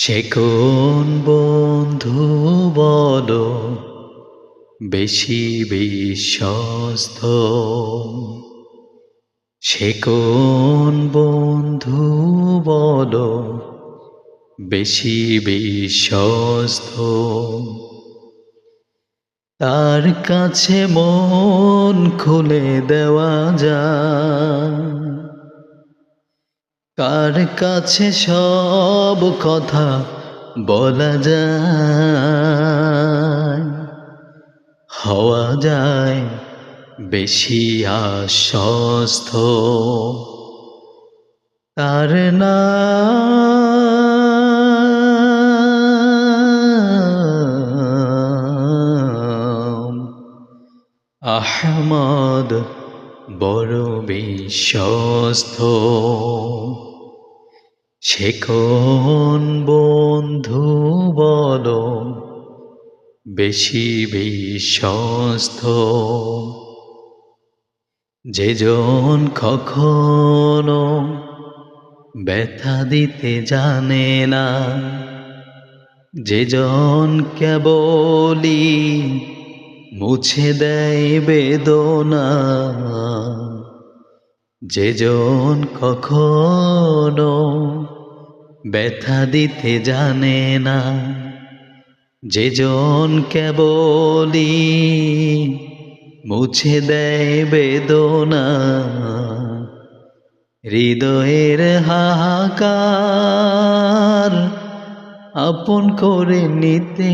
সে কোন বন্ধু বলো বেশি বিশ্বস্ত? সে কোন বন্ধু বলো বেশি বিশ্বস্ত? তার কাছে মন খুলে দেওয়া যায়, কার কাছে সব কথা বলা যায়, হওয়া যায় বেশি আশ্বস্ত। তার নাম আহমদ, বড় বিশ্বস্ত। সে কোন বন্ধু বলো বেশি বিশ্বস্ত? যেজন কখনো ব্যথা দিতে জানে না, যেজন কেবলই মুছে দেয় বেদনা, যেজন কখনো ব্যথা দিতে জানে না, যেজন কেবলই মুছে দেয় বেদনা, হৃদয়ের হাহাকার আপন করে নিতে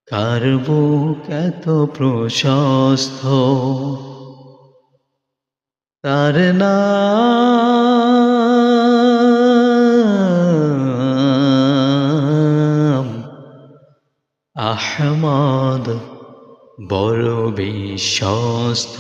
কার বুক এত প্রশস্ত? তার নাম আহমদ, বড় বিশ্বস্ত।